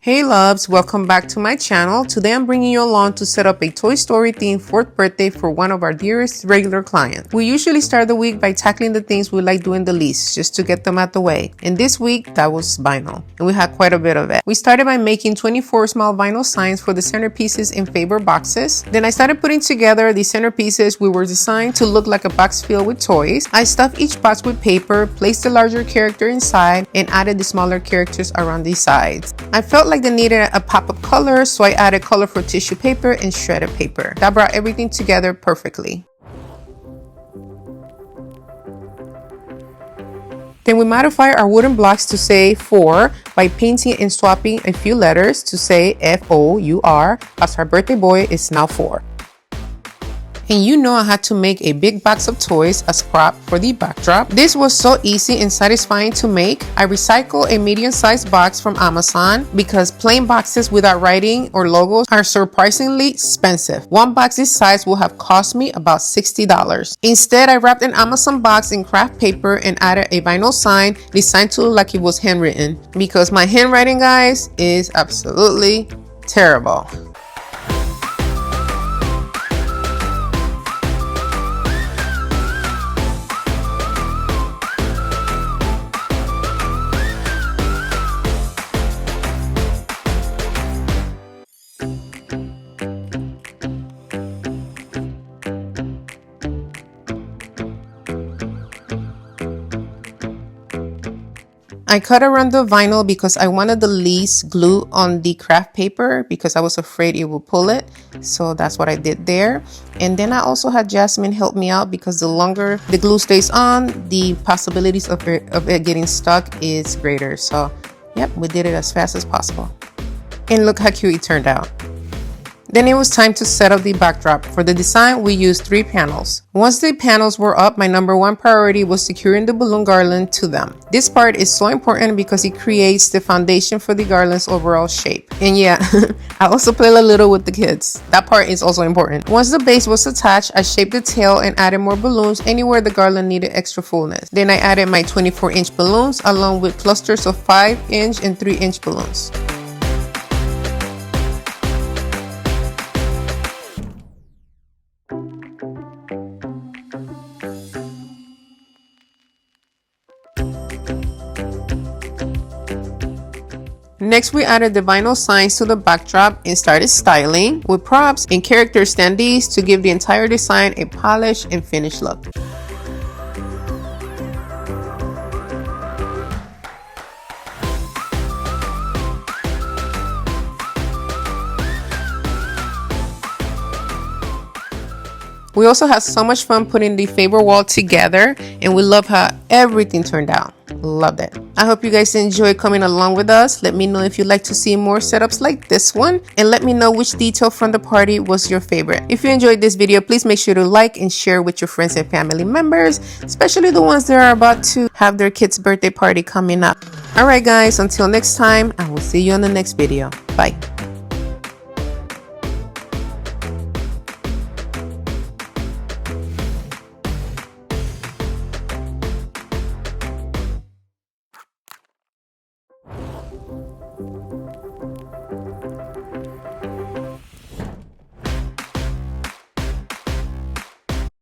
Hey loves, welcome back to my channel. Today I'm bringing you along to set up a Toy Story themed 4th birthday for one of our dearest regular clients. We usually start the week by tackling the things we like doing the least, just to get them out the way. And this week, that was vinyl. And we had quite a bit of it. We started by making 24 small vinyl signs for the centerpieces in favor boxes. Then I started putting together the centerpieces we were designed to look like a box filled with toys. I stuffed each box with paper, placed the larger character inside, and added the smaller characters around the sides. I felt like they needed a pop of color, so I added colorful tissue paper and shredded paper. That brought everything together perfectly. Then we modify our wooden blocks to say 4 by painting and swapping a few letters to say F-O-U-R, as our birthday boy is now 4. And you know I had to make a big box of toys as prop for the backdrop. This was so easy and satisfying to make. I recycled a medium-sized box from Amazon because plain boxes without writing or logos are surprisingly expensive. One box this size will have cost me about $60. Instead, I wrapped an Amazon box in craft paper and added a vinyl sign designed to look like it was handwritten, because my handwriting, guys, is absolutely terrible. I cut around the vinyl because I wanted the least glue on the craft paper because I was afraid it would pull it. So that's what I did there. And then I also had Jasmine help me out because the longer the glue stays on, the possibilities of it getting stuck is greater. So yep, we did it as fast as possible. And look how cute it turned out. Then it was time to set up the backdrop. For the design, we used 3 panels. Once the panels were up, my number 1 priority was securing the balloon garland to them. This part is so important because it creates the foundation for the garland's overall shape. And yeah, I also played a little with the kids. That part is also important. Once the base was attached, I shaped the tail and added more balloons anywhere the garland needed extra fullness. Then I added my 24-inch balloons along with clusters of 5-inch and 3-inch balloons. Next, we added the vinyl signs to the backdrop and started styling with props and character standees to give the entire design a polished and finished look. We also had so much fun putting the favor wall together, and we love how everything turned out. Loved it. I hope you guys enjoy coming along with us. Let me know if you'd like to see more setups like this one, and let me know which detail from the party was your favorite. If you enjoyed this video, please make sure to like and share with your friends and family members, especially the ones that are about to have their kid's birthday party coming up. Alright guys, until next time, I will see you on the next video. Bye.